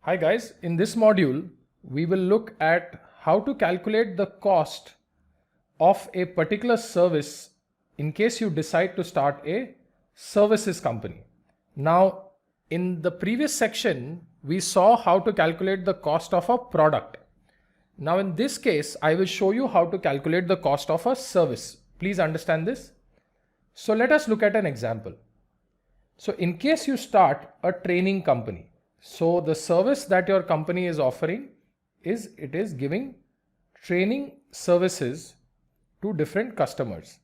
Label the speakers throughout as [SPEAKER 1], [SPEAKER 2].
[SPEAKER 1] Hi guys, in this module, we will look at how to calculate the cost of a particular service in case you decide to start a services company. Now, in the previous section, we saw how to calculate the cost of a product. Now, in this case, I will show you how to calculate the cost of a service. Please understand this. So let us look at an example. So in case you start a training company, so the service that your company is offering is it is giving training services to different customers.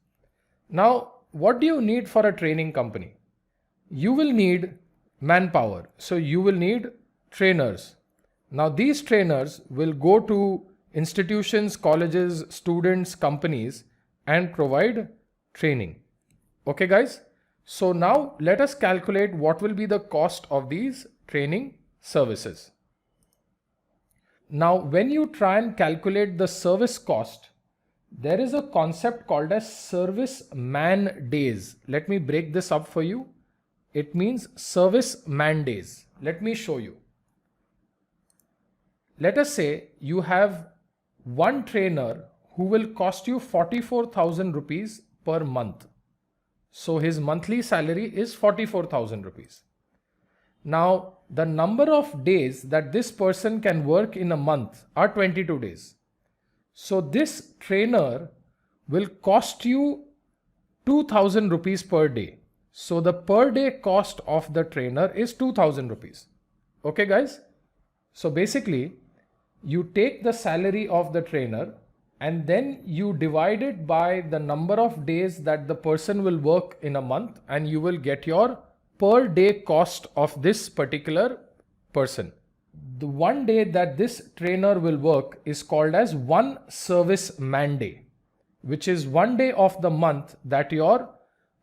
[SPEAKER 1] Now, what do you need for a training company? You will need manpower. So you will need trainers. Now these trainers will go to institutions, colleges, students, companies and provide training. Okay guys? So now let us calculate what will be the cost of these training services. Now, when you try and calculate the service cost, there is a concept called as service man days. Let me break this up for you. It means service man days. Let me show you. Let us say you have one trainer who will cost you 44,000 rupees per month. So his monthly salary is 44,000 rupees. Now, the number of days that this person can work in a month are 22 days. So this trainer will cost you 2,000 rupees per day. So the per day cost of the trainer is 2,000 rupees. Okay guys? So basically, you take the salary of the trainer and then you divide it by the number of days that the person will work in a month and you will get your per day cost of this particular person. The one day that this trainer will work is called as one service man day, which is one day of the month that your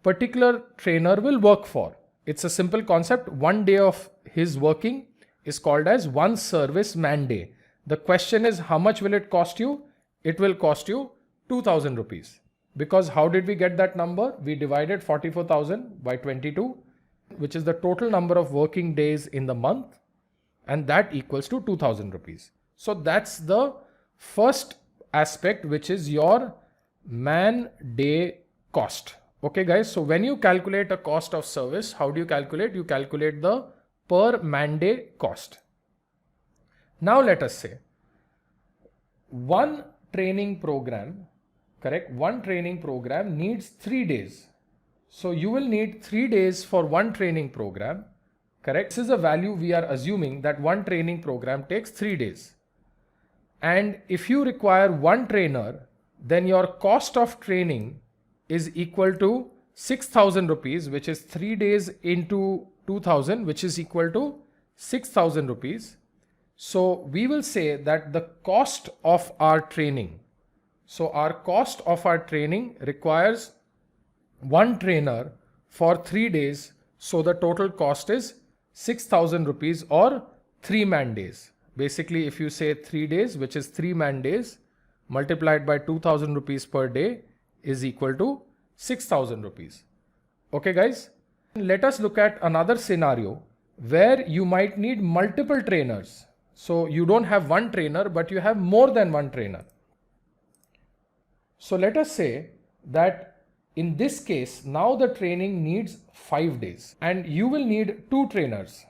[SPEAKER 1] particular trainer will work for. It's a simple concept. One day of his working is called as one service man day. The question is, how much will it cost you? It will cost you 2,000 rupees. Because how did we get that number? We divided 44,000 by 22, which is the total number of working days in the month, and that equals to 2,000 rupees. So that's the first aspect, which is your man day cost. Okay guys, so when you calculate a cost of service, how do you calculate? You calculate the per man day cost. Now let us say one training program, correct? One training program needs 3 days. So you will need 3 days for one training program, correct? This is a value we are assuming that one training program takes 3 days. And if you require one trainer, then your cost of training is equal to 6,000 rupees, which is 3 days into 2,000, which is equal to 6,000 rupees. So we will say that the cost of our training, so our cost of our training requires one trainer for 3 days. So the total cost is 6,000 rupees or 3 man days. Basically, if you say 3 days, which is 3 man days, multiplied by 2,000 rupees per day is equal to 6,000 rupees. Okay guys, let us look at another scenario where you might need multiple trainers. So you don't have one trainer, but you have more than one trainer. So let us say that in this case, now the training needs 5 days and you will need 2 trainers.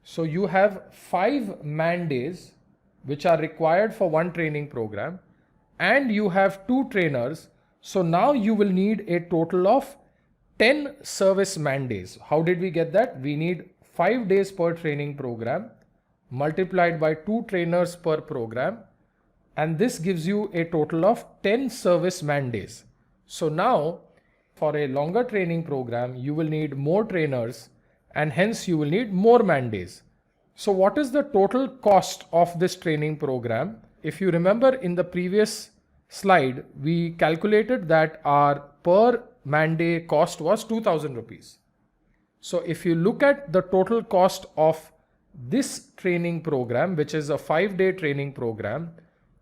[SPEAKER 1] So you have 5 man days which are required for one training program and you have 2 trainers. So now you will need a total of 10 service man days. How did we get that? We need 5 days per training program multiplied by 2 trainers per program, and this gives you a total of 10 service man days. So now for a longer training program, you will need more trainers and hence you will need more man days. So what is the total cost of this training program? If you remember in the previous slide, we calculated that our per man day cost was 2,000 rupees. So if you look at the total cost of this training program, which is a 5-day training program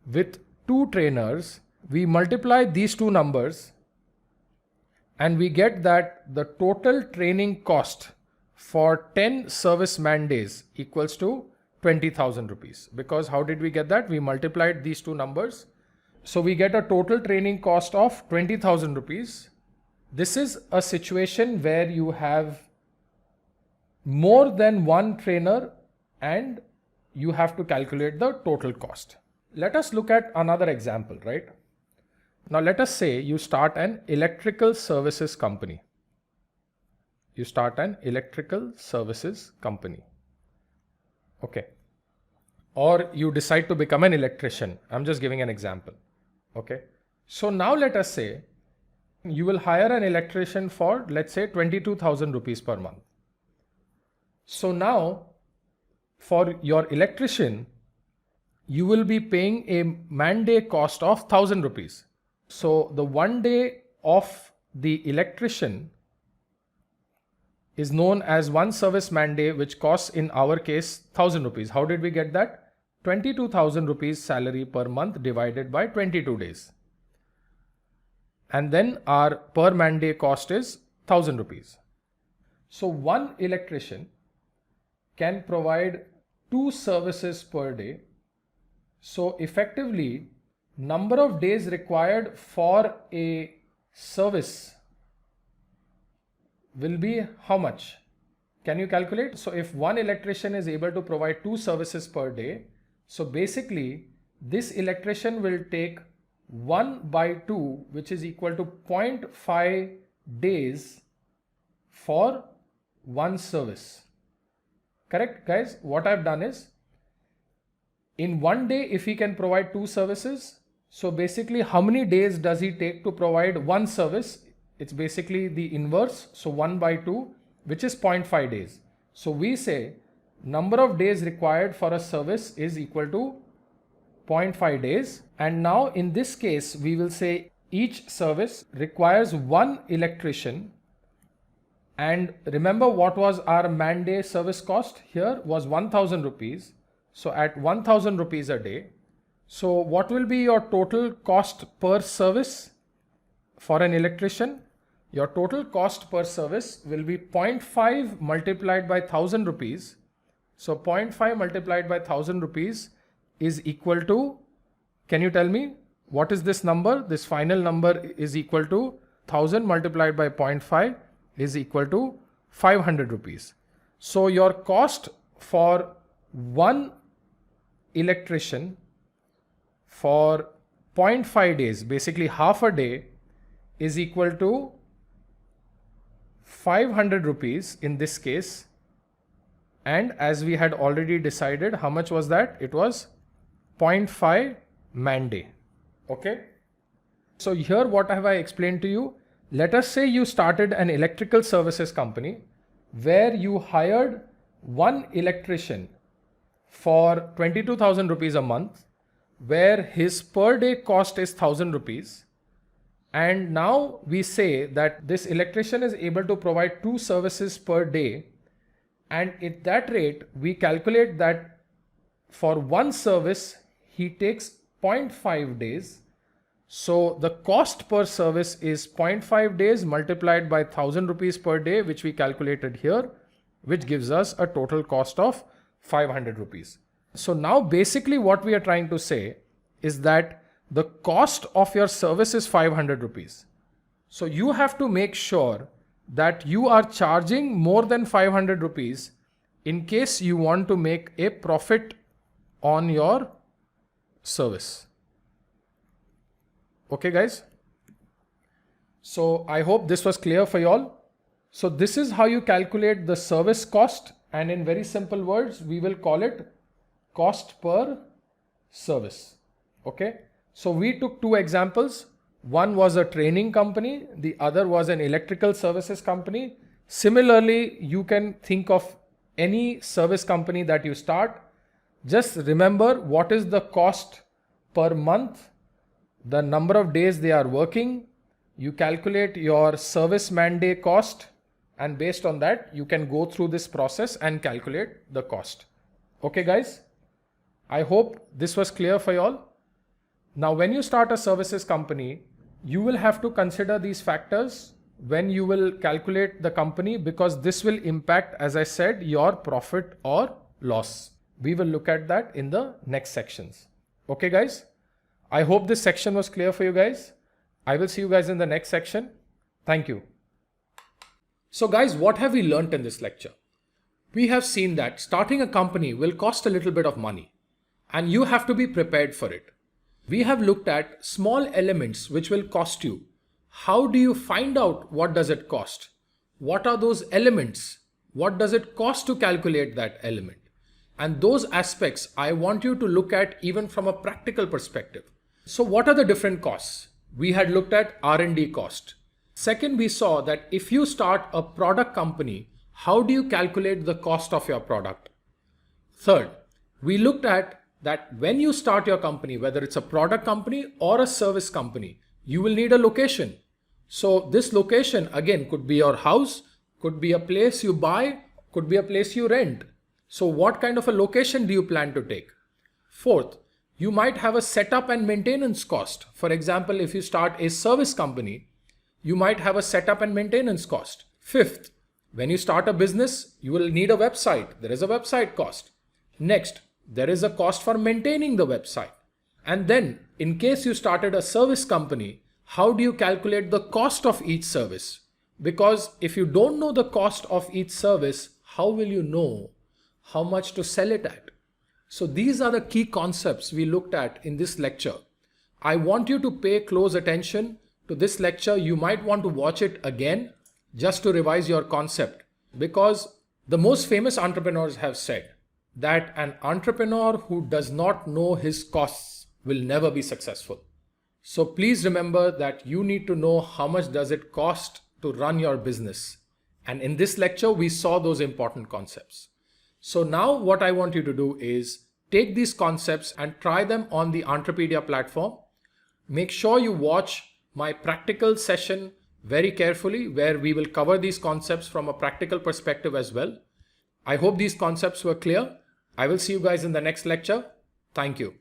[SPEAKER 1] with 2 trainers, we multiply these two numbers and we get that the total training cost for 10 service man days equals to 20,000 rupees. Because how did we get that? We multiplied these two numbers. So we get a total training cost of 20,000 rupees. This is a situation where you have more than one trainer and you have to calculate the total cost. Let us look at another example, right? Now let us say you start an electrical services company. You start an electrical services company. Okay. Or you decide to become an electrician. I'm just giving an example. Okay. So now let us say you will hire an electrician for, let's say, 22,000 rupees per month. So now for your electrician, you will be paying a man day cost of 1,000 rupees. So the 1 day of the electrician is known as one service man day, which costs in our case 1,000 rupees. How did we get that? 22,000 rupees salary per month divided by 22 days. And then our per man day cost is 1,000 rupees. So one electrician can provide 2 services per day. So effectively, number of days required for a service will be how much? Can you calculate? So if one electrician is able to provide 2 services per day, so basically this electrician will take 1/2, which is equal to 0.5 days for one service. Correct, guys? What I've done is, in 1 day, if he can provide 2 services, so basically how many days does he take to provide one service? It's basically the inverse. So 1/2, which is 0.5 days. So we say number of days required for a service is equal to 0.5 days. And now in this case, we will say each service requires one electrician. And remember what was our man day service cost here was 1,000 rupees. So at 1,000 rupees a day. So what will be your total cost per service for an electrician? Your total cost per service will be 0.5 multiplied by 1,000 rupees. So 0.5 multiplied by 1,000 rupees is equal to, can you tell me what is this number? This final number is equal to 1,000 multiplied by 0.5 is equal to 500 rupees. So your cost for one electrician for 0.5 days, basically half a day, is equal to 500 rupees in this case. And as we had already decided, how much was that? It was 0.5 man day. Okay. So here what have I explained to you? Let us say you started an electrical services company where you hired one electrician for 22,000 rupees a month, where his per day cost is 1,000 rupees. And now we say that this electrician is able to provide 2 services per day. And at that rate, we calculate that for one service, he takes 0.5 days. So the cost per service is 0.5 days multiplied by 1,000 rupees per day, which we calculated here, which gives us a total cost of 500 rupees. So now basically what we are trying to say is that the cost of your service is 500 rupees. So you have to make sure that you are charging more than 500 rupees in case you want to make a profit on your service. Okay, guys. So I hope this was clear for you all. So this is how you calculate the service cost, and in very simple words, we will call it cost per service. Okay. So we took 2 examples. One was a training company. The other was an electrical services company. Similarly, you can think of any service company that you start. Just remember what is the cost per month, the number of days they are working. You calculate your service man day cost, and based on that, you can go through this process and calculate the cost. Okay, guys. I hope this was clear for you all. Now, when you start a services company, you will have to consider these factors when you will calculate the company, because this will impact, as I said, your profit or loss. We will look at that in the next sections. Okay, guys? I hope this section was clear for you guys. I will see you guys in the next section. Thank you. So guys, what have we learned in this lecture? We have seen that starting a company will cost a little bit of money and you have to be prepared for it. We have looked at small elements which will cost you. How do you find out what does it cost? What are those elements? What does it cost to calculate that element? And those aspects I want you to look at even from a practical perspective. So what are the different costs? We had looked at R&D cost. Second, we saw that if you start a product company, how do you calculate the cost of your product? Third, we looked at that when you start your company, whether it's a product company or a service company, you will need a location. So this location again could be your house, could be a place you buy, could be a place you rent. So what kind of a location do you plan to take? Fourth, you might have a setup and maintenance cost. For example, if you start a service company, you might have a setup and maintenance cost. Fifth, when you start a business, you will need a website. There is a website cost. Next, there is a cost for maintaining the website. And then, in case you started a service company, how do you calculate the cost of each service? Because if you don't know the cost of each service, how will you know how much to sell it at? So these are the key concepts we looked at in this lecture. I want you to pay close attention to this lecture. You might want to watch it again just to revise your concept, because the most famous entrepreneurs have said that an entrepreneur who does not know his costs will never be successful. So please remember that you need to know how much does it cost to run your business. And in this lecture, we saw those important concepts. So now what I want you to do is take these concepts and try them on the Entrepedia platform. Make sure you watch my practical session very carefully, where we will cover these concepts from a practical perspective as well. I hope these concepts were clear. I will see you guys in the next lecture. Thank you.